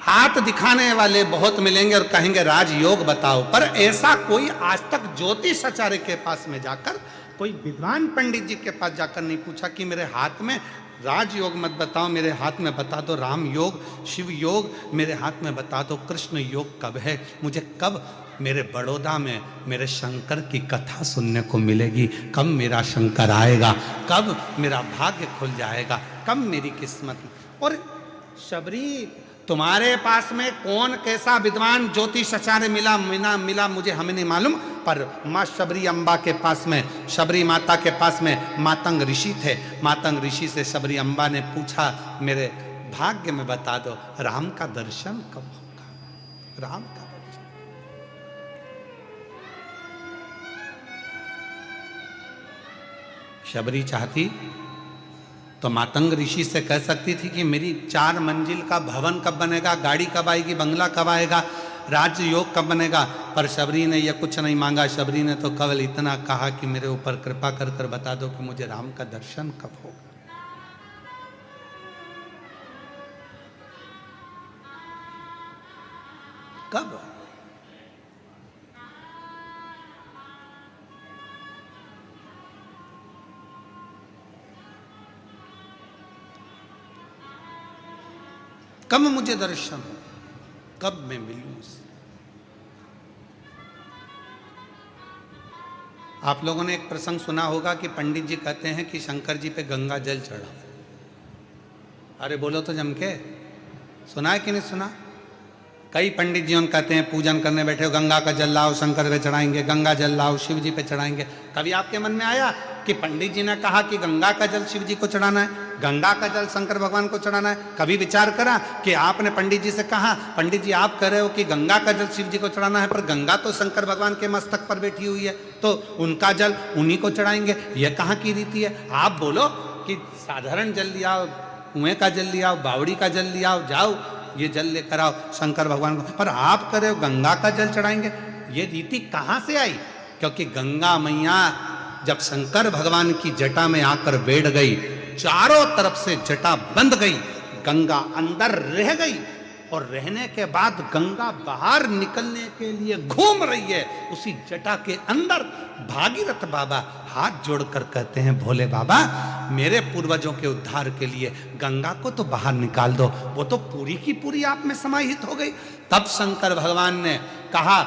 हाथ दिखाने वाले बहुत मिलेंगे और कहेंगे राजयोग बताओ, पर ऐसा कोई आज तक ज्योतिष आचार्य के पास में जाकर, कोई विद्वान पंडित जी के पास जाकर नहीं पूछा कि मेरे हाथ में राजयोग मत बताओ, मेरे हाथ में बता दो राम योग, शिव योग, मेरे हाथ में बता दो कृष्ण योग कब है, मुझे कब मेरे बड़ौदा में मेरे शंकर की कथा सुनने को मिलेगी, कब मेरा शंकर आएगा, कब मेरा भाग्य खुल जाएगा, कब मेरी किस्मत। और शबरी तुम्हारे पास में कौन कैसा विद्वान ज्योतिष आचार्य मिला मुझे हमें नहीं मालूम, पर माँ शबरी अम्बा के पास में, शबरी माता के पास में मातंग ऋषि थे। मातंग ऋषि से शबरी अम्बा ने पूछा मेरे भाग्य में बता दो राम का दर्शन कब होगा, राम का दर्शन। शबरी चाहती तो मातंग ऋषि से कह सकती थी कि मेरी 4 मंजिल का भवन कब बनेगा, गाड़ी कब आएगी, बंगला कब आएगा, राज्य योग कब बनेगा, पर शबरी ने यह कुछ नहीं मांगा। शबरी ने तो केवल इतना कहा कि मेरे ऊपर कृपा कर कर बता दो कि मुझे राम का दर्शन कब होगा। कब? कब मुझे दर्शन हो, कब मैं मिलूं उससे। आप लोगों ने एक प्रसंग सुना होगा कि पंडित जी कहते हैं कि शंकर जी पे गंगा जल चढ़ाओ। अरे बोलो तो जम के, सुना है कि नहीं सुना? कई पंडित जी कहते हैं पूजन करने बैठे हो गंगा का जल लाओ शंकर पे चढ़ाएंगे, गंगा जल लाओ शिव जी पे चढ़ाएंगे। कभी आपके मन में आया कि पंडित जी ने कहा कि गंगा का जल शिव जी को चढ़ाना है, गंगा का जल शंकर भगवान को चढ़ाना है? कभी विचार करा कि आपने पंडित जी से कहा पंडित जी आप कह रहे हो कि गंगा का जल शिव जी को चढ़ाना है, पर गंगा तो शंकर भगवान के मस्तक पर बैठी हुई है, तो उनका जल उन्हीं को चढ़ाएंगे, यह कहाँ की रीति है? आप बोलो कि साधारण जल लियाओ, कुएं का जल लियाओ, बावड़ी का जल लियाओ, जाओ ये जल लेकर आओ शंकर भगवान को, पर आप कह रहे हो गंगा का जल चढ़ाएंगे। ये रीति कहाँ से आई? क्योंकि गंगा मैया जब शंकर भगवान की जटा में आकर बैठ गई, चारों तरफ से जटा बंद गई, गंगा अंदर रह गई, और रहने के बाद गंगा बाहर निकलने के लिए घूम रही है उसी जटा के अंदर। भागीरथ बाबा हाथ जोड़कर कहते हैं भोले बाबा मेरे पूर्वजों के उद्धार के लिए गंगा को तो बाहर निकाल दो, वो तो पूरी की पूरी आप में समाहित हो गई। तब शंकर भगवान ने कहा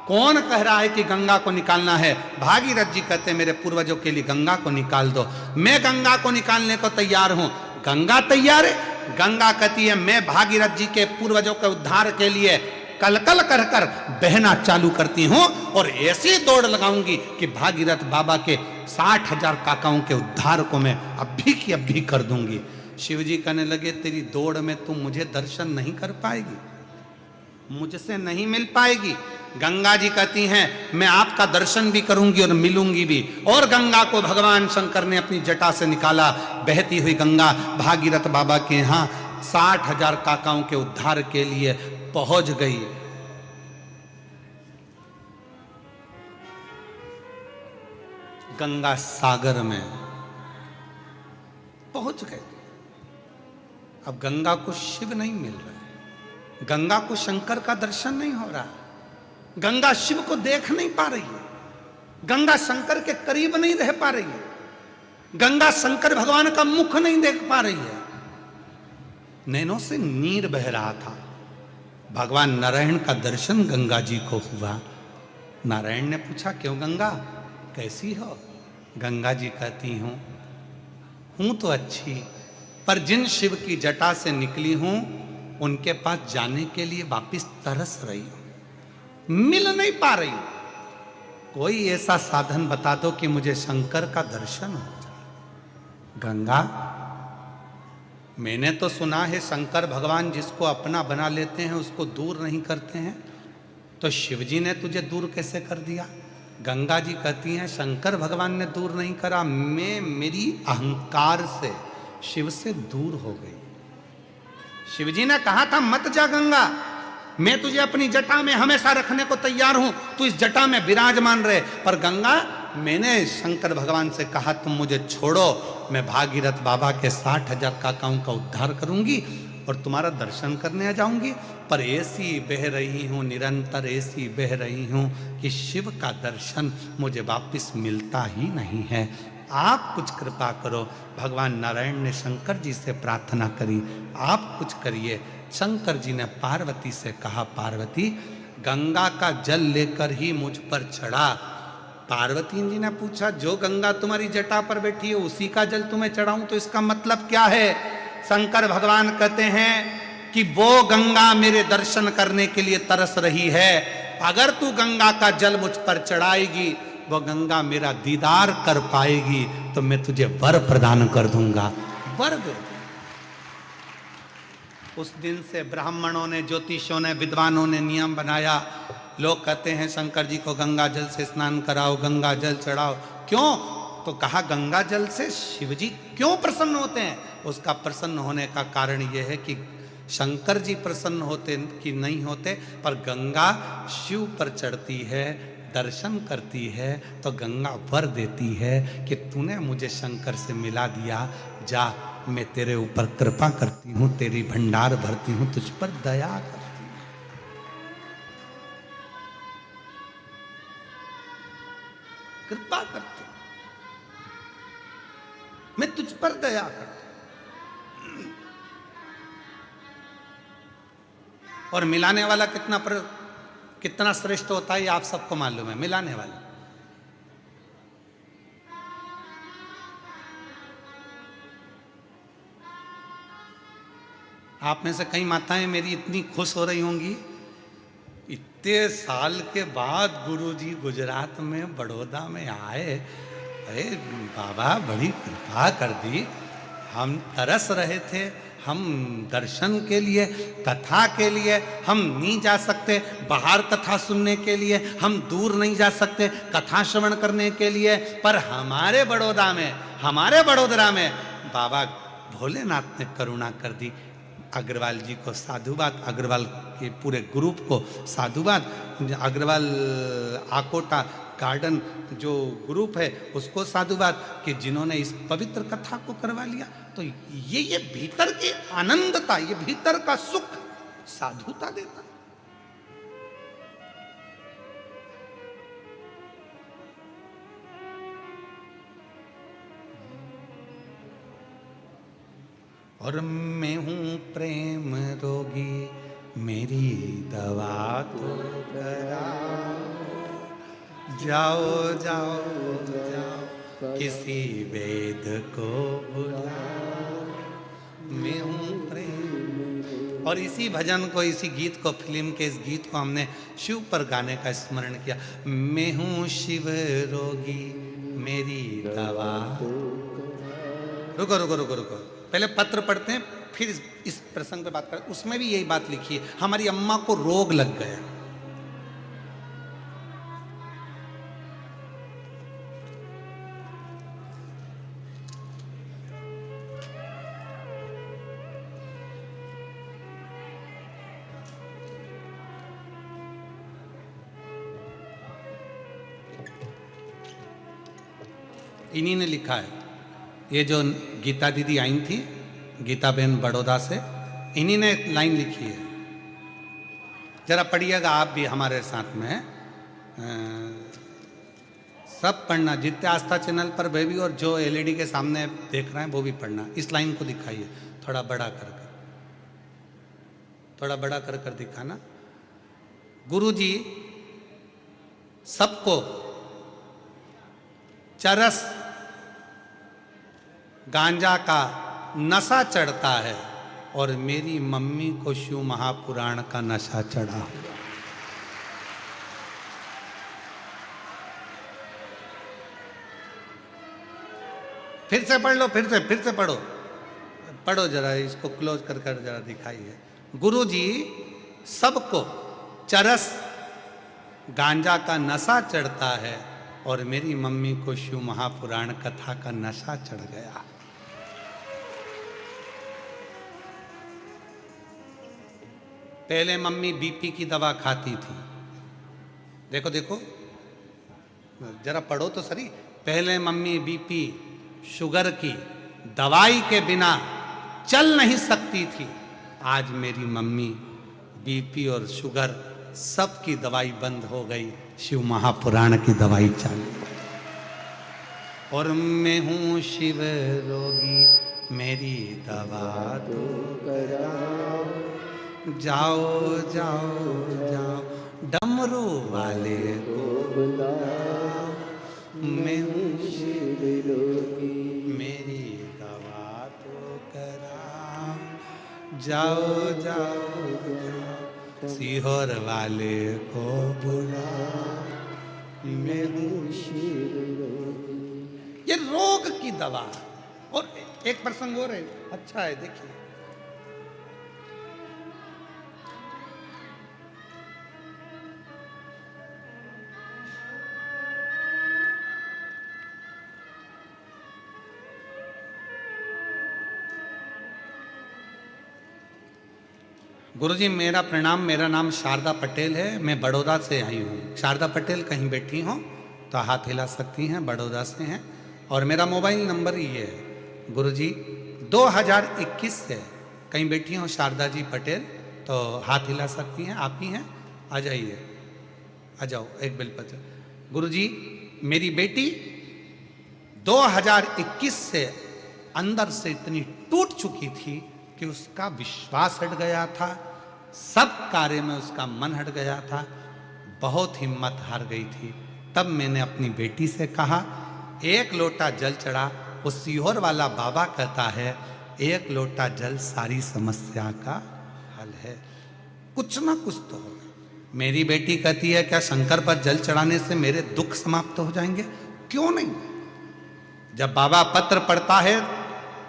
कौन कह रहा है कि गंगा को निकालना है? भागीरथ जी कहते हैं मेरे पूर्वजों के लिए गंगा को निकाल दो, मैं गंगा को निकालने को तैयार हूं। गंगा तैयार है? गंगा कहती है मैं भागीरथ जी के पूर्वजों के उद्धार के लिए कलकल कर कर बहना चालू करती हूं और ऐसी दौड़ लगाऊंगी कि भागीरथ बाबा के 60,000 काकाओं के उद्धार को मैं अभी की अभी कर दूंगी। शिव जी कहने लगे तेरी दौड़ में तुम मुझे दर्शन नहीं कर पाएगी, मुझसे नहीं मिल पाएगी। गंगा जी कहती हैं मैं आपका दर्शन भी करूंगी और मिलूंगी भी। और गंगा को भगवान शंकर ने अपनी जटा से निकाला। बहती हुई गंगा भागीरथ बाबा के यहां 60,000 काकाओं के उद्धार के लिए पहुंच गई। गंगा सागर में पहुंच गए। अब गंगा को शिव नहीं मिल रहा, गंगा को शंकर का दर्शन नहीं हो रहा, गंगा शिव को देख नहीं पा रही है, गंगा शंकर के करीब नहीं रह पा रही है, गंगा शंकर भगवान का मुख नहीं देख पा रही है। नैनों से नीर बह रहा था। भगवान नारायण का दर्शन गंगा जी को हुआ। नारायण ने पूछा क्यों गंगा कैसी हो? गंगा जी कहती हूं तो अच्छी, पर जिन शिव की जटा से निकली हूं उनके पास जाने के लिए वापिस तरस रही हूं, मिल नहीं पा रही हूं। कोई ऐसा साधन बता दो कि मुझे शंकर का दर्शन हो जाए। गंगा मैंने तो सुना है शंकर भगवान जिसको अपना बना लेते हैं उसको दूर नहीं करते हैं, तो शिवजी ने तुझे दूर कैसे कर दिया? गंगा जी कहती हैं शंकर भगवान ने दूर नहीं करा, मैं मेरी अहंकार से शिव से दूर हो गई। शिवजी ने कहा था मत जा गंगा, मैं तुझे अपनी जटा में हमेशा रखने को तैयार हूं, तू इस जटा में विराजमान रहे। पर गंगा मैंने शंकर भगवान से कहा तुम मुझे छोड़ो, मैं भागीरथ बाबा के 60,000 काकाओं का उद्धार करूंगी और तुम्हारा दर्शन करने आ जाऊंगी, पर ऐसी बह रही हूँ, निरंतर ऐसी बह रही हूँ कि शिव का दर्शन मुझे वापस मिलता ही नहीं है। आप कुछ कृपा करो। भगवान नारायण ने शंकर जी से प्रार्थना करी, आप कुछ करिए। शंकर जी ने पार्वती से कहा, पार्वती गंगा का जल लेकर ही मुझ पर चढ़ा। पार्वती जी ने पूछा, जो गंगा तुम्हारी जटा पर बैठी है उसी का जल तुम्हें चढ़ाऊं, तो इसका मतलब क्या है? शंकर भगवान कहते हैं कि वो गंगा मेरे दर्शन करने के लिए तरस रही है। अगर तू गंगा का जल मुझ पर चढ़ाएगी, वो गंगा मेरा दीदार कर पाएगी, तो मैं तुझे वर प्रदान कर दूंगा। वर दे। उस दिन से ब्राह्मणों ने, ज्योतिषों ने, विद्वानों ने नियम बनाया। लोग कहते हैं शंकर जी को गंगा जल से स्नान कराओ, गंगा जल चढ़ाओ। क्यों? तो कहा गंगा जल से शिव जी क्यों प्रसन्न होते हैं? उसका प्रसन्न होने का कारण यह है कि शंकर जी प्रसन्न होते कि नहीं होते, पर गंगा शिव पर चढ़ती है, दर्शन करती है, तो गंगा वर देती है कि तूने मुझे शंकर से मिला दिया, जा मैं तेरे ऊपर कृपा करती हूँ, तेरी भंडार भरती हूँ, तुझ पर दया करती हूँ। कृपा करती हूँ, मैं तुझ पर दया करती हूँ। और मिलाने वाला कितना श्रेष्ठ होता है ये आप सबको मालूम है। मिलाने वाला आप में से कई माताएं मेरी इतनी खुश हो रही होंगी, इतने साल के बाद गुरुजी गुजरात में बड़ौदा में आए। अरे बाबा बड़ी कृपा कर दी, हम तरस रहे थे, हम दर्शन के लिए, कथा के लिए हम नहीं जा सकते, बाहर कथा सुनने के लिए हम दूर नहीं जा सकते, कथा श्रवण करने के लिए, पर हमारे बड़ोदरा में बाबा भोलेनाथ ने करुणा कर दी। अग्रवाल जी को साधुवाद, अग्रवाल के पूरे ग्रुप को साधुवाद, अग्रवाल आकोटा गार्डन जो ग्रुप है उसको साधुवाद कि जिन्होंने इस पवित्र कथा को करवा लिया। तो ये भीतर की आनंदता, ये भीतर का सुख साधुता देता। और मैं हूं प्रेम रोगी, मेरी दवा तो कराओ, जाओ जाओ जाओ किसी वेद को बुलाओ, मैं हूं प्रेम। और इसी भजन को, इसी गीत को, फिल्म के इस गीत को हमने शिव पर गाने का स्मरण किया। मैं हूं शिव रोगी, मेरी दवा। रुको रुको रुको रुको, पहले पत्र पढ़ते हैं, फिर इस प्रसंग पे बात करें। उसमें भी यही बात लिखी है, हमारी अम्मा को रोग लग गया। इन्हीं ने लिखा है, ये जो गीता दीदी आई थी, गीता बहन बड़ौदा से, इन्हीं ने लाइन लिखी है। जरा पढ़िएगा आप भी हमारे साथ में, सब पढ़ना। जितने आस्था चैनल पर बेबी और जो एलईडी के सामने देख रहे हैं वो भी पढ़ना। इस लाइन को दिखाइए, थोड़ा बड़ा कर कर, थोड़ा बड़ा कर कर दिखाना। गुरुजी सबको चरस गांजा का नशा चढ़ता है, और मेरी मम्मी को शिव महापुराण का नशा चढ़ा। फिर से पढ़ लो, फिर से पढ़ो जरा, इसको क्लोज कर कर जरा दिखाइए। गुरुजी सबको चरस गांजा का नशा चढ़ता है, और मेरी मम्मी को शिव महापुराण कथा का नशा चढ़ गया। पहले मम्मी बीपी की दवा खाती थी, देखो देखो जरा पढ़ो तो सही। पहले मम्मी बीपी शुगर की दवाई के बिना चल नहीं सकती थी, आज मेरी मम्मी बीपी और शुगर सबकी दवाई बंद हो गई, शिव महापुराण की दवाई चालू। और मैं हूँ शिव रोगी, मेरी दवा तो कराओ। जाओ जाओ जाओ डमरू वाले को बुलाओ, मैं हूँ शिव रोगी, मेरी दवा तो कराओ। जाओ जाओ जाओ सीहोर वाले को बुलाओ, मैं हूँ शिव रोगी। ये रोग की दवा। और एक प्रसंग और है, अच्छा है, देखिए। गुरुजी मेरा प्रणाम, मेरा नाम शारदा पटेल है, मैं बड़ौदा से आई हूँ। शारदा पटेल कहीं बैठी हो तो हाथ हिला सकती हैं, बड़ौदा से हैं। और मेरा मोबाइल नंबर ये है गुरुजी 2021 से। कहीं बैठी हो शारदा जी पटेल तो हाथ हिला सकती हैं, आप ही हैं, आ जाइए, आ जाओ एक बेलपत्र। गुरुजी मेरी बेटी 2021 से अंदर से इतनी टूट चुकी थी कि उसका विश्वास हट गया था, सब कार्य में उसका मन हट गया था, बहुत हिम्मत हार गई थी। तब मैंने अपनी बेटी से कहा एक लोटा जल चढ़ा। वो सीहोर वाला बाबा कहता है एक लोटा जल सारी समस्या का हल है, कुछ ना कुछ तो होगा। मेरी बेटी कहती है क्या शंकर पर जल चढ़ाने से मेरे दुख समाप्त हो जाएंगे? क्यों नहीं। जब बाबा पत्र पढ़ता है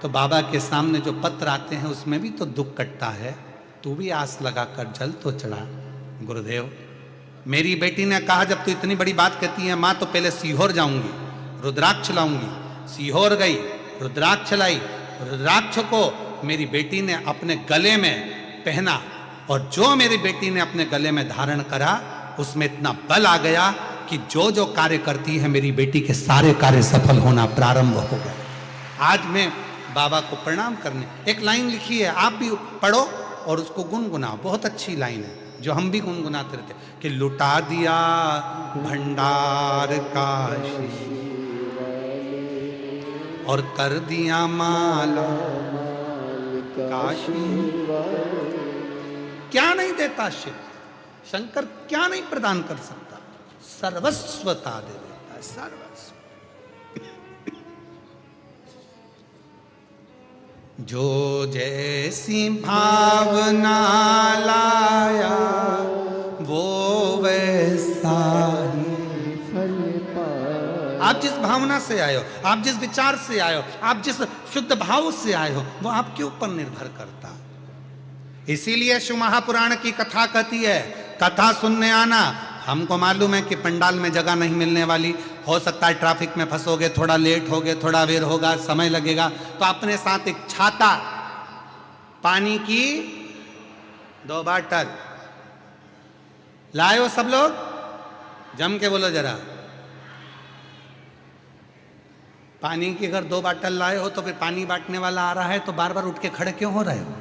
तो बाबा के सामने जो पत्र आते हैं उसमें भी तो दुख कटता है। तू भी आस लगाकर जल तो चढ़ा। गुरुदेव मेरी बेटी ने कहा जब तू इतनी बड़ी बात कहती है माँ तो पहले सीहोर जाऊंगी, रुद्राक्ष लाऊंगी। सीहोर गई, रुद्राक्ष लाई। रुद्राक्ष को मेरी बेटी ने अपने गले में पहना और जो मेरी बेटी ने अपने गले में धारण करा उसमें इतना बल आ गया कि जो जो कार्य करती है मेरी बेटी के सारे कार्य सफल होना प्रारंभ हो गए। आज मैं बाबा को प्रणाम करने, एक लाइन लिखी है, आप भी पढ़ो और उसको गुनगुनाओ, बहुत अच्छी लाइन है जो हम भी गुनगुनाते रहते कि लुटा दिया भंडार काशी और कर दिया माला काशी। क्या नहीं देता शिव, शंकर क्या नहीं प्रदान कर सकता? सर्वस्वता दे देता है, सर्वस्व। जो जैसी भावना लाया वो वैसा ही फल पाया। आप जिस भावना से आए हो, आप जिस विचार से आए हो, आप जिस शुद्ध भाव से आए हो वो आपके ऊपर निर्भर करता। इसीलिए शिव महापुराण की कथा कहती है कथा सुनने आना। हमको मालूम है कि पंडाल में जगह नहीं मिलने वाली, हो सकता है ट्रैफिक में फंसोगे, थोड़ा लेट होगे, थोड़ा देर होगा, समय लगेगा, तो अपने साथ एक छाता, पानी की 2 बाटल लाए हो। सब लोग जम के बोलो जरा, पानी की अगर 2 बाटल लाए हो तो फिर पानी बांटने वाला आ रहा है तो बार बार उठ के खड़े क्यों हो रहे हो?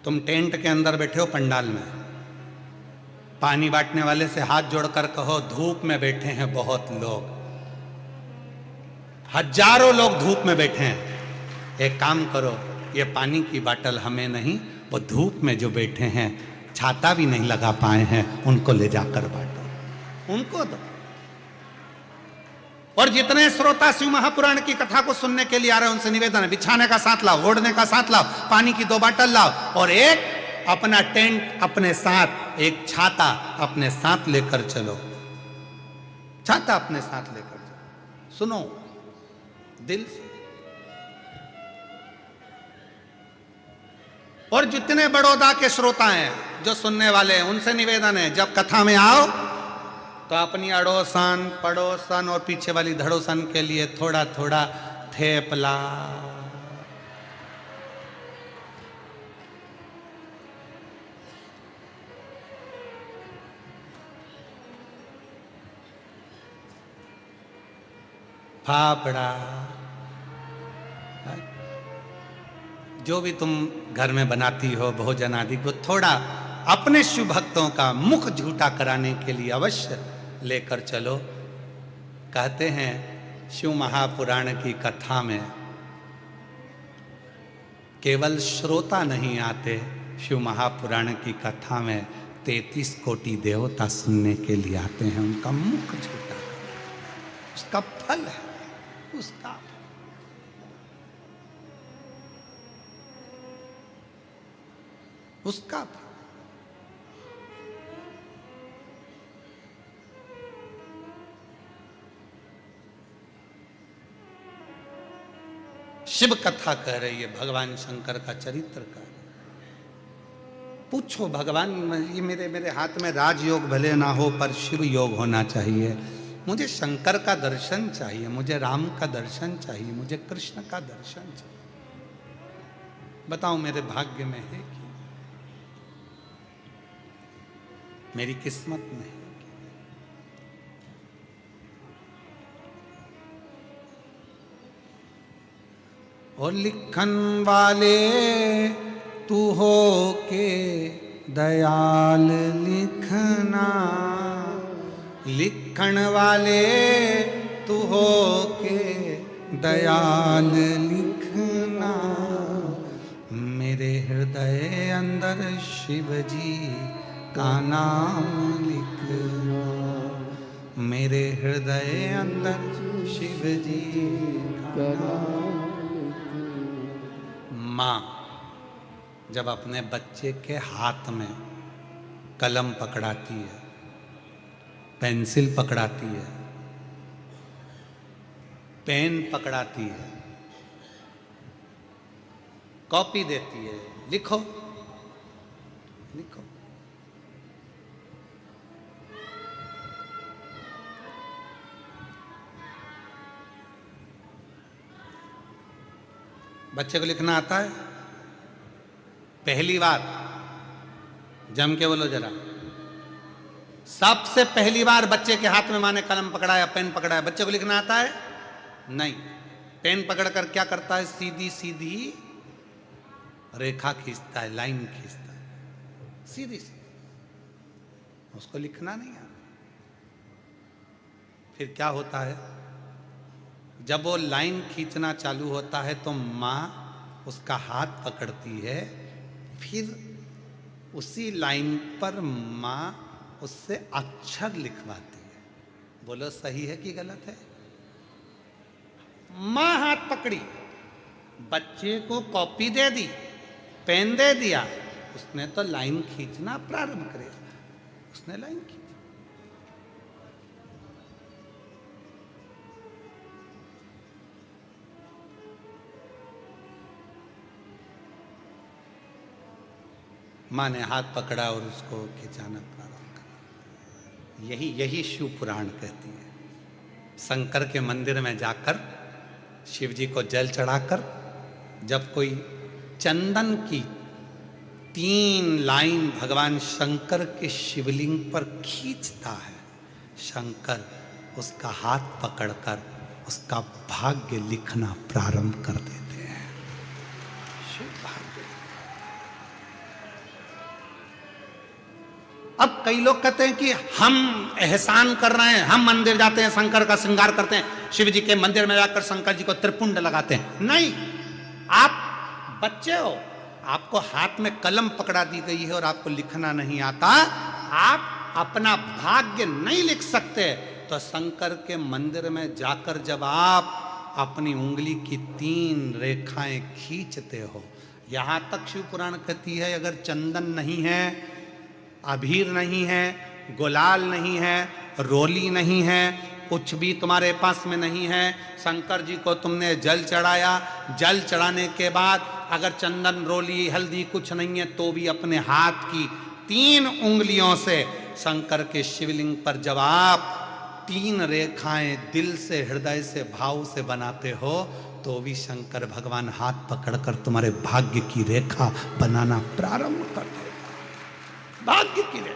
तुम टेंट के अंदर बैठे हो पंडाल में, पानी बांटने वाले से हाथ जोड़कर कहो धूप में बैठे हैं बहुत लोग, हजारों लोग धूप में बैठे हैं, एक काम करो ये पानी की बाटल हमें नहीं, वो धूप में जो बैठे हैं छाता भी नहीं लगा पाए हैं उनको ले जाकर बांटो, उनको दो। और जितने श्रोता शिव महापुराण की कथा को सुनने के लिए आ रहे हैं उनसे निवेदन है बिछाने का साथ लाओ, ओढ़ने का साथ लाओ, पानी की 2 बाटल लाओ और एक अपना टेंट अपने साथ, एक छाता अपने साथ लेकर चलो, छाता अपने साथ लेकर चलो। सुनो दिल से। और जितने बड़ौदा के श्रोता हैं जो सुनने वाले हैं उनसे निवेदन है जब कथा में आओ तो अपनी अड़ोसन पड़ोसन और पीछे वाली धड़ोसन के लिए थोड़ा थोड़ा थेपला, फाफड़ा, जो भी तुम घर में बनाती हो भोजन आदि, वो थोड़ा अपने शिव भक्तों का मुख झूठा कराने के लिए अवश्य लेकर चलो। कहते हैं शिव महापुराण की कथा में केवल श्रोता नहीं आते, शिव महापुराण की कथा में 33 कोटि देवता सुनने के लिए आते हैं। उनका मुख झूठा, उसका फल है, उसका उसका शिव कथा कह रही है, भगवान शंकर का चरित्र का। पूछो भगवान, ये मेरे हाथ में राजयोग भले ना हो पर शिव योग होना चाहिए। मुझे शंकर का दर्शन चाहिए, मुझे राम का दर्शन चाहिए, मुझे कृष्ण का दर्शन चाहिए। बताओ मेरे भाग्य में है कि मेरी किस्मत में है? और लिखन वाले तू हो के दयाल लिखना, लिखन वाले तू हो के दयाल लिखना, मेरे हृदय अंदर शिव जी का नाम लिखना, मेरे हृदय अंदर शिव जी का नाम। माँ जब अपने बच्चे के हाथ में कलम पकड़ाती है, पेंसिल पकड़ाती है, पेन पकड़ाती है, कॉपी देती है, लिखो लिखो, बच्चे को लिखना आता है? पहली बार जम के बोलो जरा, सबसे पहली बार बच्चे के हाथ में माँ ने कलम पकड़ाया, पेन पकड़ाया, बच्चे को लिखना आता है? नहीं। पेन पकड़कर क्या करता है? सीधी सीधी रेखा खींचता है, लाइन खींचता है, सीधी सीधी। उसको लिखना नहीं आता। फिर क्या होता है? जब वो लाइन खींचना चालू होता है तो माँ उसका हाथ पकड़ती है, फिर उसी लाइन पर माँ उससे अक्षर लिखवाती है। बोलो सही है कि गलत है? माँ हाथ पकड़ी, बच्चे को कॉपी दे दी, पेन दे दिया, उसने तो लाइन खींचना प्रारंभ करे, उसने लाइन खींची। माँ ने हाथ पकड़ा और उसको खिंचाना प्रारंभ करा। यही शिव पुराण कहती है। शंकर के मंदिर में जाकर शिव जी को जल चढ़ाकर जब कोई चंदन की 3 लाइन भगवान शंकर के शिवलिंग पर खींचता है, शंकर उसका हाथ पकड़कर उसका भाग्य लिखना प्रारंभ कर देते हैं। शिव भाग्य। अब कई लोग कहते हैं कि हम एहसान कर रहे हैं, हम मंदिर जाते हैं, शंकर का श्रृंगार करते हैं, शिव जी के मंदिर में जाकर शंकर जी को त्रिपुंड लगाते हैं। नहीं, आप बच्चे हो, आपको हाथ में कलम पकड़ा दी गई है और आपको लिखना नहीं आता, आप अपना भाग्य नहीं लिख सकते, तो शंकर के मंदिर में जाकर जब आप अपनी उंगली की 3 रेखाएं खींचते हो, यहां तक शिव पुराण कहती है अगर चंदन नहीं है, अबीर नहीं है, गुलाल नहीं है, रोली नहीं है, कुछ भी तुम्हारे पास में नहीं है, शंकर जी को तुमने जल चढ़ाया, जल चढ़ाने के बाद अगर चंदन रोली हल्दी कुछ नहीं है तो भी अपने हाथ की 3 उंगलियों से शंकर के शिवलिंग पर जब आप 3 रेखाएं दिल से, हृदय से, भाव से बनाते हो तो भी शंकर भगवान हाथ पकड़कर तुम्हारे भाग्य की रेखा बनाना प्रारंभ कर देगा। भाग्य की रेखा,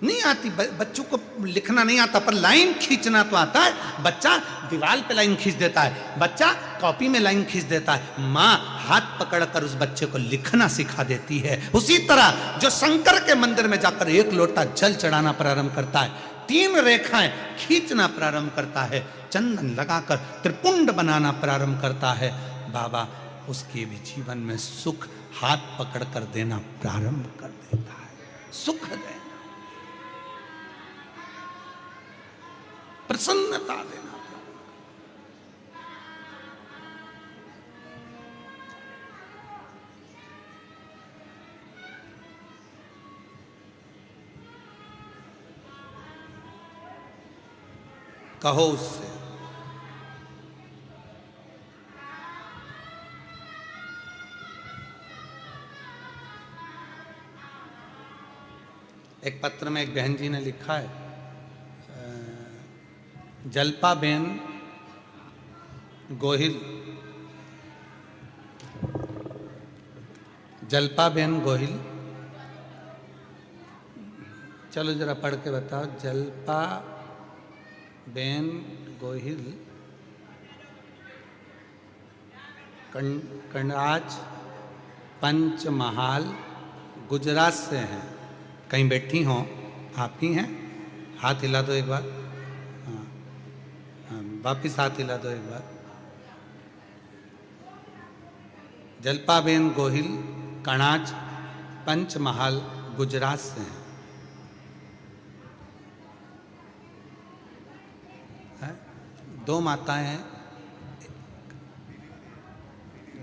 नहीं आती, बच्चों को लिखना नहीं आता, पर लाइन खींचना तो आता है। बच्चा दीवार पे लाइन खींच देता है, बच्चा कॉपी में लाइन खींच देता है। माँ हाथ पकड़कर उस बच्चे को लिखना सिखा देती है। उसी तरह जो शंकर के मंदिर में जाकर एक लोटा जल चढ़ाना प्रारंभ करता है, 3 रेखाएं खींचना प्रारंभ करता है, चंदन लगाकर त्रिपुंड बनाना प्रारंभ करता है, बाबा उसके भी जीवन में सुख हाथ पकड़कर देना प्रारंभ कर देता है। सुख देना, प्रसन्नता देना। कहो उससे, एक पत्र में एक बहन जी ने लिखा है, जल्पाबेन गोहिल, जल्पाबेन गोहिल, चलो जरा पढ़ के बताओ। जल्पाबेन गोहिल कन्नौज पंचमहाल गुजरात से हैं। कहीं बैठी हों, आप ही हैं? हाथ हिला दो एक बार। हाँ, वापिस हाथ हिला दो एक बार। जल्पाबेन गोहिल कन्नौज पंचमहाल गुजरात से हैं। 2 माताएं हैं,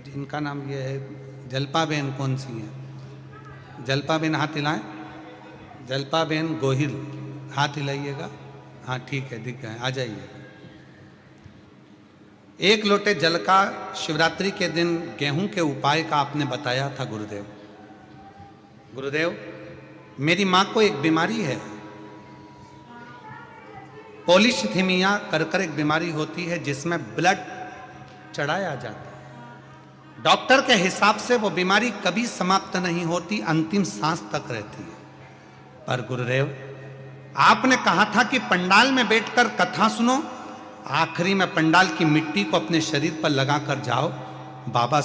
जिनका नाम ये है। जल्पाबेन कौन सी है? जल्पाबेन हाथ हिलाएं। जल्पाबेन गोहिल हाथ हिलाइएगा। हाँ ठीक है, दिख गए, आ जाइए। 1 लोटे जल का शिवरात्रि के दिन गेहूं के उपाय का आपने बताया था गुरुदेव। गुरुदेव, मेरी माँ को एक बीमारी है, पॉलीसिथीमिया कर एक बीमारी होती है जिसमें ब्लड चढ़ाया जाता है। डॉक्टर के हिसाब से वो बीमारी कभी समाप्त नहीं होती, अंतिम सांस तक रहती है। पर गुरुदेव, आपने कहा था कि पंडाल में बैठकर कथा सुनो, आखिरी में पंडाल की मिट्टी को अपने शरीर पर लगाकर जाओ, बाबा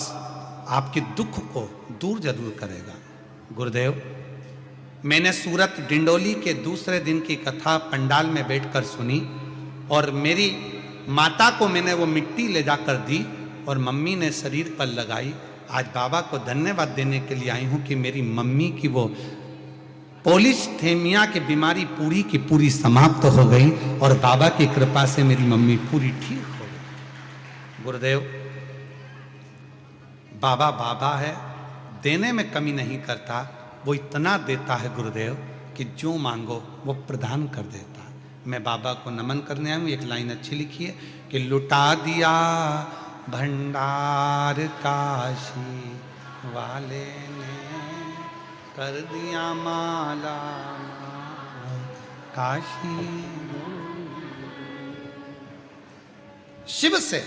आपके दुख को दूर जरूर करेगा। गुरुदेव, मैंने सूरत डिंडोली के दूसरे दिन की कथा पंडाल में बैठकर सुनी और मेरी माता को मैंने वो मिट्टी ले जाकर दी और मम्मी ने शरीर पर लगाई। आज बाबा को धन्यवाद देने के लिए आई हूँ कि मेरी मम्मी की वो पॉलीसिथीमिया की बीमारी पूरी की पूरी समाप्त हो गई और बाबा की कृपा से मेरी मम्मी पूरी ठीक हो गई। गुरुदेव, बाबा बाबा है, देने में कमी नहीं करता, वो इतना देता है गुरुदेव कि जो मांगो वो प्रदान कर देता है। मैं बाबा को नमन करने आया हूँ। एक लाइन अच्छी लिखी है कि लुटा दिया भंडार काशी वाले ने, कर दिया माला काशी। शिव से,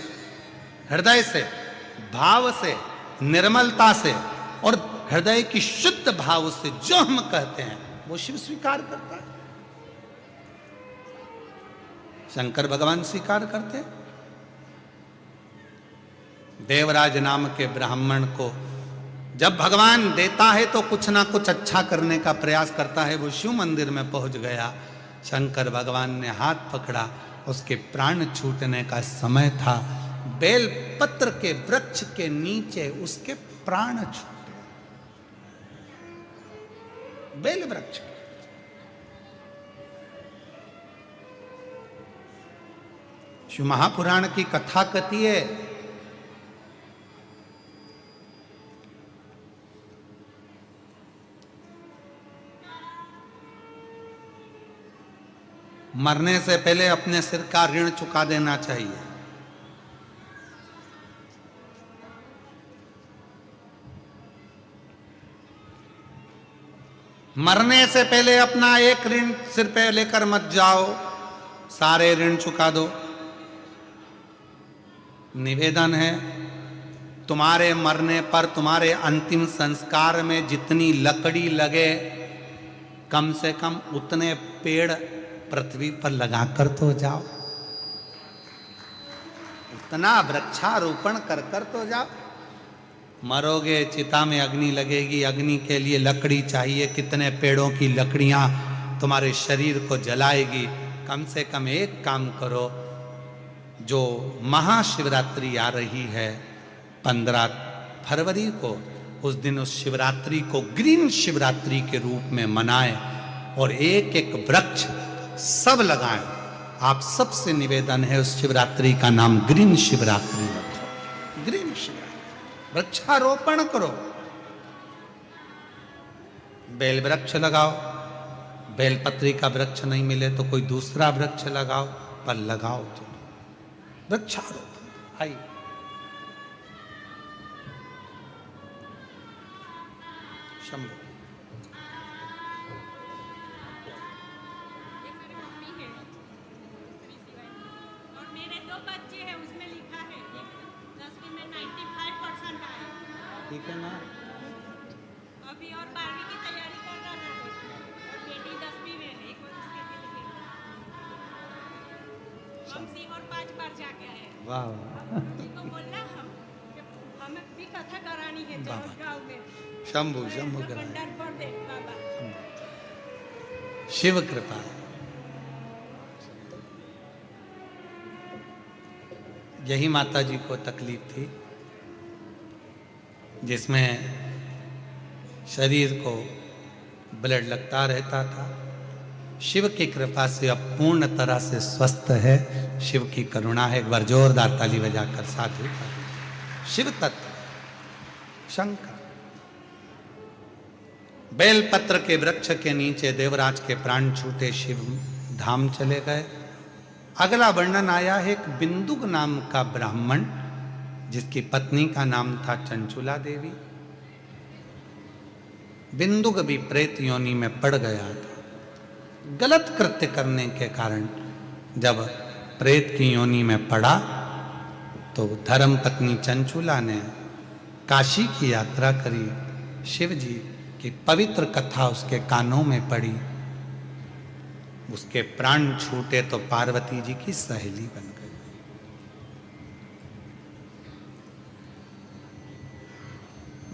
हृदय से, भाव से, निर्मलता से और हृदय की शुद्ध भाव से जो हम कहते हैं वो शिव स्वीकार करता है, शंकर भगवान स्वीकार करते हैं। देवराज नाम के ब्राह्मण को जब भगवान देता है तो कुछ ना कुछ अच्छा करने का प्रयास करता है। वो शिव मंदिर में पहुंच गया, शंकर भगवान ने हाथ पकड़ा, उसके प्राण छूटने का समय था। बेल पत्र के वृक्ष के नीचे उसके प्राण छूटे, बेल वृक्ष। शिव महापुराण की कथा कहती है, मरने से पहले अपने सिर का ऋण चुका देना चाहिए। मरने से पहले अपना एक ऋण सिर पे लेकर मत जाओ, सारे ऋण चुका दो। निवेदन है, तुम्हारे मरने पर तुम्हारे अंतिम संस्कार में जितनी लकड़ी लगे कम से कम उतने पेड़ पृथ्वी पर लगाकर तो जाओ, उतना वृक्षारोपण कर कर तो जाओ। मरोगे, चिता में अग्नि लगेगी, अग्नि के लिए लकड़ी चाहिए, कितने पेड़ों की लकड़ियां तुम्हारे शरीर को जलाएगी। कम से कम एक काम करो, जो महाशिवरात्रि आ रही है 15 फरवरी को, उस दिन उस शिवरात्रि को ग्रीन शिवरात्रि के रूप में मनाएं और एक एक वृक्ष सब लगाएं। आप सबसे निवेदन है, उस शिवरात्रि का नाम ग्रीन शिवरात्रि रखो। ग्रीन शिवरात्रि, वृक्षारोपण करो, बेल वृक्ष लगाओ। बेलपत्री का वृक्ष नहीं मिले तो कोई दूसरा वृक्ष लगाओ, पर लगाओ तो वृक्षारोपण। आइए शंभु। ठीक है ना? अभी और 12वीं की तैयारी कर रहा है और बेटी 10वीं में है, एक उसके भी लिखेगा। हम सीहोर 5 बार जाके आए। वाह वाह, उनको बोलना हमें भी कथा करानी है गाँव में। शंभु शंभु भंडार पर दे बाबा। शिव कृपा। यही माता जी को तकलीफ थी, जिसमें शरीर को ब्लड लगता रहता था। शिव की कृपा से अब पूर्ण तरह से स्वस्थ है। शिव की करुणा है। एक बार जोरदार ताली बजाकर साधु। शिव तत्व शंकर। बेलपत्र के वृक्ष के नीचे देवराज के प्राण छूटे, शिव धाम चले गए। अगला वर्णन आया है एक बिंदुक नाम का ब्राह्मण, जिसकी पत्नी का नाम था चंचुला देवी। बिंदुक भी प्रेत योनि में पड़ गया था। गलत कृत्य करने के कारण जब प्रेत की योनि में पड़ा तो धर्म पत्नी चंचुला ने काशी की यात्रा करी। शिव जी की पवित्र कथा उसके कानों में पड़ी। उसके प्राण छूटे तो पार्वती जी की सहेली बन गई।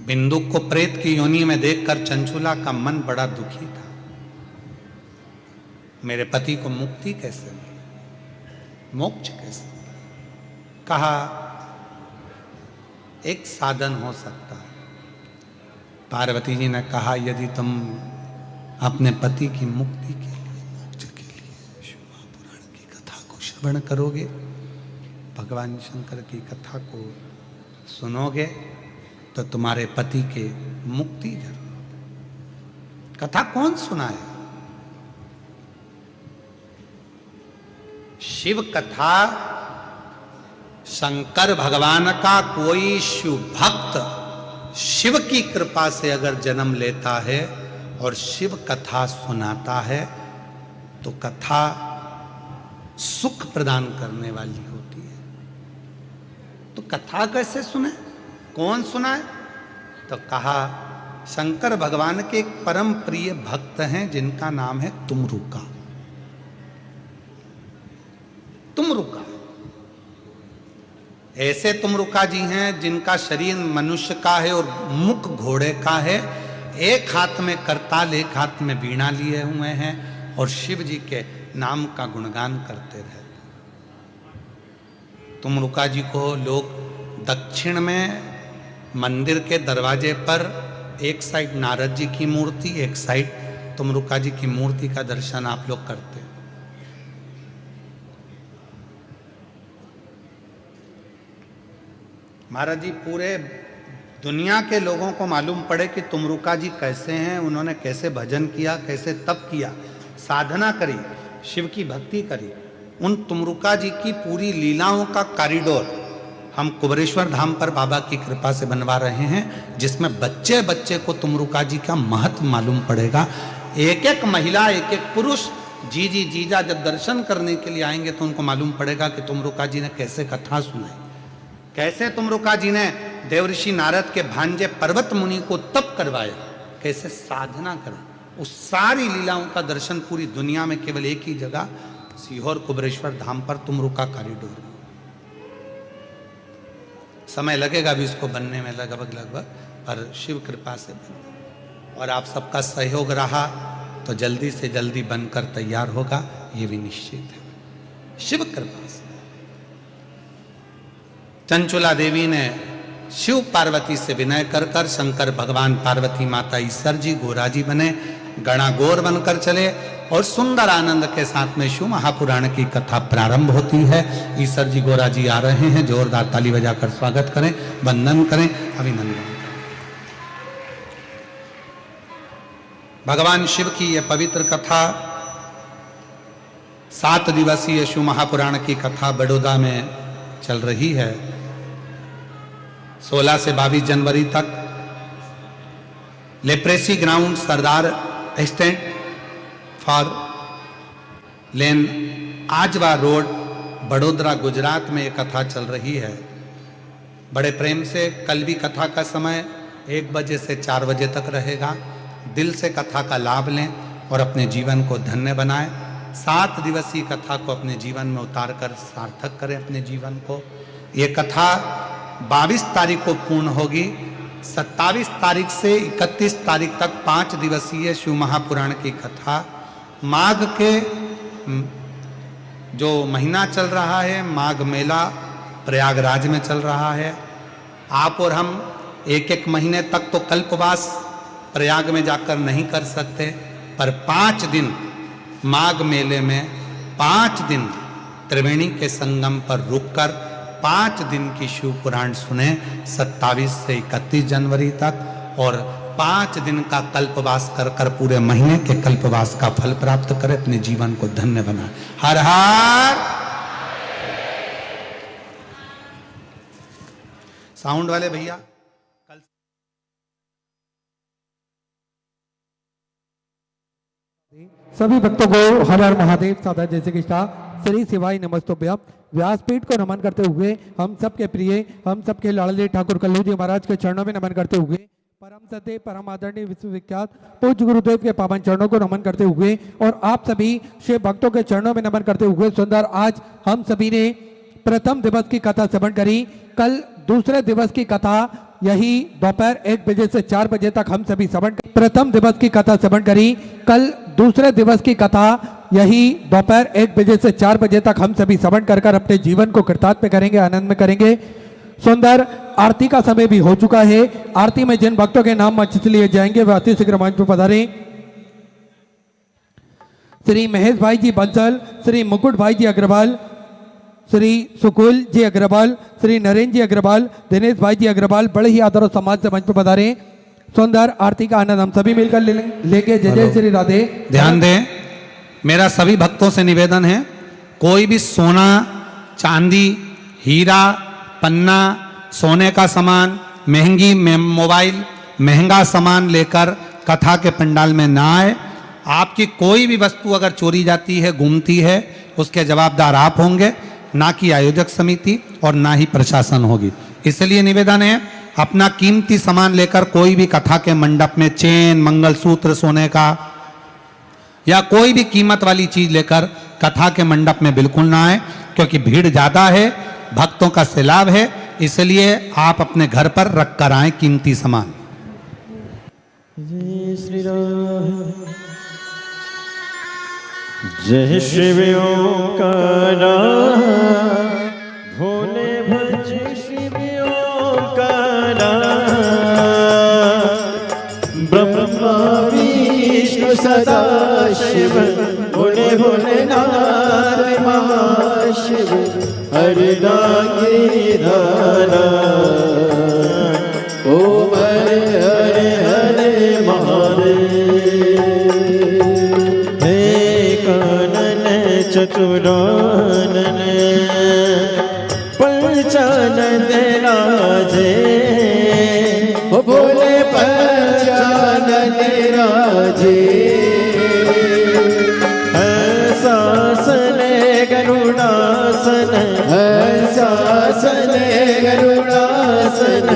बिंदुक को प्रेत की योनि में देखकर चंचुला का मन बड़ा दुखी था। मेरे पति को मुक्ति कैसे मिले, मोक्ष कैसे मिले? कहा एक साधन हो सकता है। पार्वती जी ने कहा यदि तुम अपने पति की मुक्ति के लिए, मोक्ष के लिए शिव महापुराण की कथा को श्रवण करोगे, भगवान शंकर की कथा को सुनोगे, तो तुम्हारे पति के मुक्ति जरूर। कथा कौन सुनाए? शिव कथा शंकर भगवान का कोई शिव भक्त शिव की कृपा से अगर जन्म लेता है और शिव कथा सुनाता है तो कथा सुख प्रदान करने वाली होती है। तो कथा कैसे सुने, कौन सुनाए? तो कहा शंकर भगवान के एक परम प्रिय भक्त हैं जिनका नाम है तुमरुका। तुमरुका ऐसे तुमरुका जी हैं जिनका शरीर मनुष्य का है और मुख घोड़े का है। एक हाथ में करताल, एक हाथ में वीणा लिए हुए हैं और शिव जी के नाम का गुणगान करते रहते। तुमरुका जी को लोग दक्षिण में मंदिर के दरवाजे पर एक साइड नारद जी की मूर्ति, एक साइड तुमरुका जी की मूर्ति का दर्शन आप लोग करते हैं। महाराज जी पूरे दुनिया के लोगों को मालूम पड़े कि तुमरुका जी कैसे हैं, उन्होंने कैसे भजन किया, कैसे तप किया, साधना करी, शिव की भक्ति करी। उन तुमरुका जी की पूरी लीलाओं का कॉरिडोर हम कुबरेश्वर धाम पर बाबा की कृपा से बनवा रहे हैं, जिसमें बच्चे बच्चे को तुमरुका जी का महत्व मालूम पड़ेगा। एक एक महिला, एक एक पुरुष, जीजी जीजा जब दर्शन करने के लिए आएंगे तो उनको मालूम पड़ेगा कि तुमरुका जी ने कैसे कथा सुनाई, कैसे तुमरुका जी ने देवऋषि नारद के भांजे पर्वत मुनि को तप करवाया, कैसे साधना करा। उस सारी लीलाओं का दर्शन पूरी दुनिया में केवल एक ही जगह सीहोर कुबरेश्वर धाम पर तुमरुका कॉरिडोर में। समय लगेगा भी इसको बनने में लगभग, पर शिव कृपा से बन, और आप सबका सहयोग रहा तो जल्दी से जल्दी बनकर तैयार होगा, ये भी निश्चित है शिव कृपा से। चंचुला देवी ने शिव पार्वती से विनय कर कर शंकर भगवान पार्वती माता ईश्वर जी गोरा जी बने, गणागोर बनकर चले और सुंदर आनंद के साथ में शिव महापुराण की कथा प्रारंभ होती है। ईश्वर जी गोरा जी आ रहे हैं, जोरदार ताली बजाकर स्वागत करें, वंदन करें, अभिनंदन करें। भगवान शिव की यह पवित्र कथा 7 दिवसीय शिव महापुराण की कथा बड़ौदा में चल रही है। 16 से 22 जनवरी तक leprosy ground Sardar stand for lane Ajwa road Vadodara Gujarat में ये कथा चल रही है। बड़े प्रेम से कल भी कथा का समय 1 बजे से 4 बजे तक रहेगा। दिल से कथा का लाभ लें और अपने जीवन को धन्य बनाएं। 7 दिवसीय कथा को अपने जीवन में उतार कर सार्थक करें अपने जीवन को। ये कथा 22 तारीख को पूर्ण होगी। 27 तारीख से 31 तारीख तक 5 दिवसीय शिव महापुराण की कथा। माघ के जो महीना चल रहा है, माघ मेला प्रयागराज में चल रहा है। आप और हम 1-1 महीने तक तो कल्पवास प्रयाग में जाकर नहीं कर सकते, पर 5 दिन माघ मेले में 5 दिन त्रिवेणी के संगम पर रुककर 5 दिन की शिव पुराण सुने 27 से 31 जनवरी तक, और 5 दिन का कल्पवास कर कर पूरे महीने के कल्पवास का फल प्राप्त करें, अपने जीवन को धन्य बनाए। हर हर साउंड वाले भैया सभी भक्तों को हर हर महादेव सादा जय श्री कृष्णा श्री शिवाय नमस्तुभ्यम। व्यासपीठ को नमन करते हुए हम सबके प्रिय, हम सबके लाडले ठाकुर कल्लू जी महाराज के चरणों में नमन करते हुए परम सत्य परम आदरणीय विश्वविख्यात पूज्य गुरुदेव के पावन चरणों को नमन करते हुए और आप सभी शिव भक्तों के चरणों में नमन करते हुए सुंदर आज हम सभी ने प्रथम दिवस की कथा श्रवण करी। कल दूसरे दिवस की कथा यही दोपहर 1 बजे से 4 बजे तक हम सभी श्रवण। प्रथम दिवस की कथा श्रवण करी। कल दूसरे दिवस की कथा यही दोपहर 1 बजे से 4 बजे तक हम सभी श्रवण कर कर अपने जीवन को कृतार्थ में करेंगे, आनंद में करेंगे। सुंदर आरती का समय भी हो चुका है। आरती में जिन भक्तों के नाम मंच से लिए जाएंगे वह अति शीघ्र मंच पर पधारें। श्री महेश भाई जी बंसल, श्री मुकुट भाई जी अग्रवाल, श्री सुकुल जी अग्रवाल, श्री नरेंद्र जी अग्रवाल, दिनेश भाई जी अग्रवाल बड़े ही आदर और सम्मान से मंच पर पधारे। सुंदर आरती का आनंद हम सभी मिलकर लेके जय जय श्री राधे। ध्यान दें, मेरा सभी भक्तों से निवेदन है, कोई भी सोना, चांदी, हीरा, पन्ना, सोने का सामान, महंगी मोबाइल, महंगा सामान लेकर कथा के पंडाल में ना आए। आपकी कोई भी वस्तु अगर चोरी जाती है, घूमती है, उसके जवाबदार आप होंगे, ना कि आयोजक समिति और ना ही प्रशासन होगी। इसलिए निवेदन है, अपना कीमती सामान लेकर कोई भी कथा के मंडप में चेन, मंगलसूत्र सोने का या कोई भी कीमत वाली चीज लेकर कथा के मंडप में बिल्कुल ना आए, क्योंकि भीड़ ज्यादा है, भक्तों का सैलाब है। इसलिए आप अपने घर पर रख कर आए कीमती सामान। जय श्री राम। जय शिव ओंकारा भोले भज शिव ओंकारा ब्रह्मा विष्णु सदा शिव भोले भोलेनाथ महाशिव हरिदागी धारा ओम हरे हरे हरे महादेव। चतुरानन पंचानन राजे ओ भोले पंचानन राजे। हंसासन गरुड़ासन हंसासन गरुड़ासन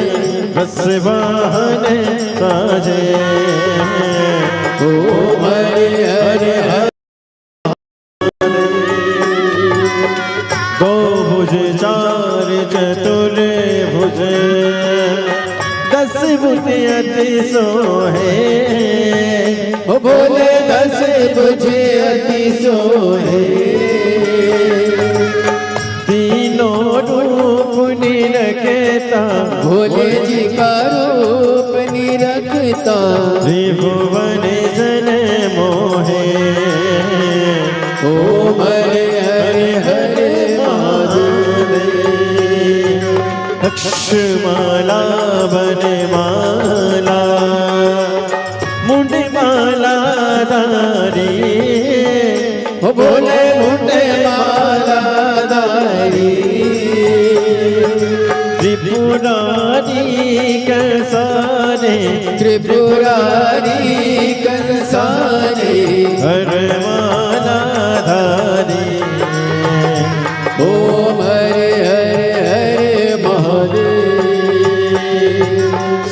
बस वाहन साजे। ओम हरे हरे हरे दो भुज चार चतुर भुज दस भुज अति सोहे ओ बोले 10 भुज अति सोहे तीनों रूप निरखता भोले जी का रूप निरखता त्रिभुवन जन मोहे ओम हरे हरे हरे महादेव लक्ष्मला बनमाला मुंडमाला धारी ओ बोले मुंडे माला धारी त्रिपुरारी कंसारे त्रिपुरारी कंसारे हरमाला धारी ओम हरे हरे हरे महादेव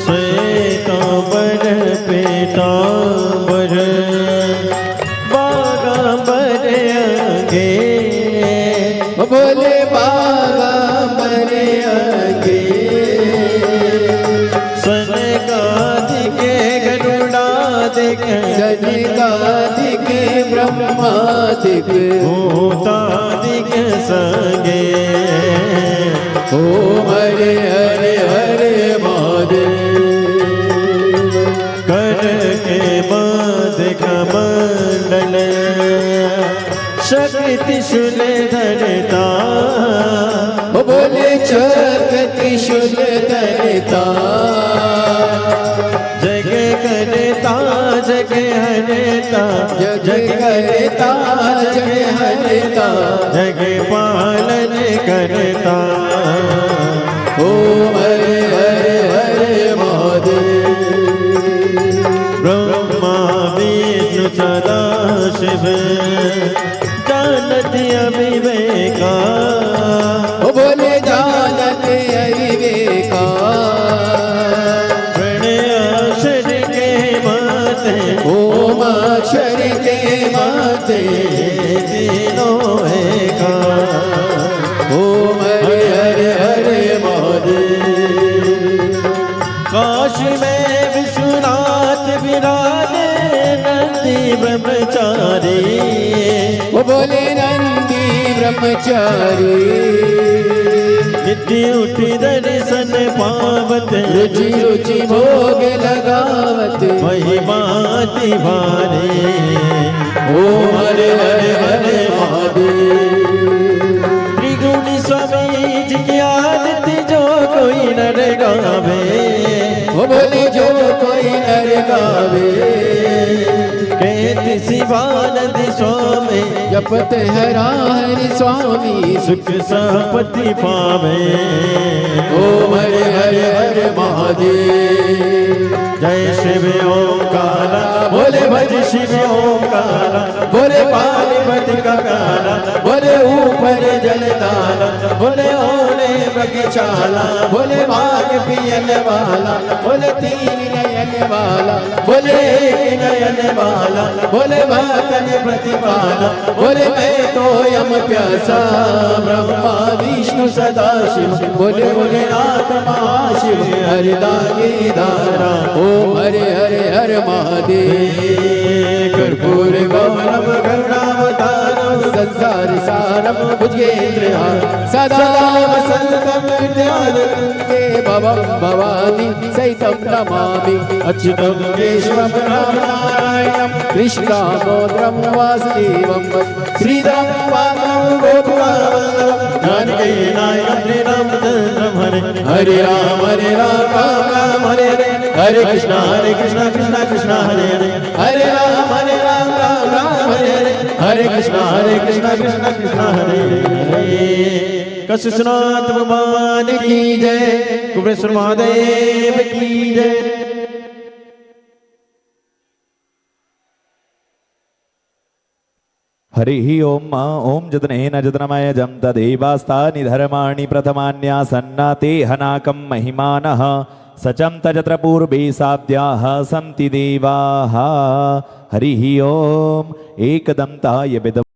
श्वेतांबर पीतांबर बागांबर अंगे ओ बोले बागांबर अंगे सनकादिक गरुड़ादिक सनकादिक ब्रह्मादिक भूतादिक संगे ओम हरे हरे हरे महादेव कर के बांध कमंडल शक्ति शूल धरता ओ बोले शक्ति शूल धरता जग करता जग हरता जग करता जग हरता जग पालन करता ओम हरे हरे हरे महादेव ब्रह्मा विष्णु सदा शिव जानत अविवेका ओ बोले जानत अविवेका प्रणयाक्षर के माते ओम अक्षर के माते तीनों एका ओम हरे हरे हरे महादेव काशी में विश्वनाथ विराजे नंदी ब्रह्मचारी ओ बोले नंदी ब्रह्मचारी नित्य उठी दर्शन पावत रुचि रुचि भोग लगावत महिमा तिवारी ओम हरे हरे हरे महादेव त्रिगुणी स्वामी जी की आरती जो कोई नर गावे ओ बोले जो कोई नर गावे कहती शिवानंद स्वामी जपत हरा हरि स्वामी सुख संपत्ति पावे ओम हरे हरे हरे महादेव जय शिव ओंकार बोले भज शिव ओंकार बोले पार्वती का काला बोले ऊपर जलदाला बोले ओले बगीचाला बोले भाग पियन वाला बोले 3 नयन वाला बोले 1 नयन वाला बोले भक्तन प्रतिपाला बोले मैं तो यम प्यासा ब्रह्मा विष्णु सदा शिव बोले बोले नाथ महाशिव हरिदानी धारा ओम हरे हरे हर महादेव कर्पूर गौरव करुणावतारम संसार सारम भुजेंद्र सदा वसंतम विद्यानंदे भवम भवानी सहितं नमामि अच्युतं केशवं नारायणं कृष्णामोद्रं वासुदेवं श्रीराम पादं गोपवल्लभं जानकी नायकं श्रीरामचन्द्रं हरे राम राम राम हरे हरे कृष्णा कृष्णा कृष्णा हरे हरे राम राम हरे हरे कृष्णा कृष्णा कृष्णा हरे हरे कशिशनाथ भगवान की जय कुबेश्वर महादेव की जय। हरिः ओम ओम जतनेन जतनमयजं तदेवास्तानि धर्माणि प्रथमान्यासन्ना ते हनाकं महिमानः सचं तजत्र पूर्वे साध्याः सन्ति देवाः हरिः ओम एकदन्ताय विद्महे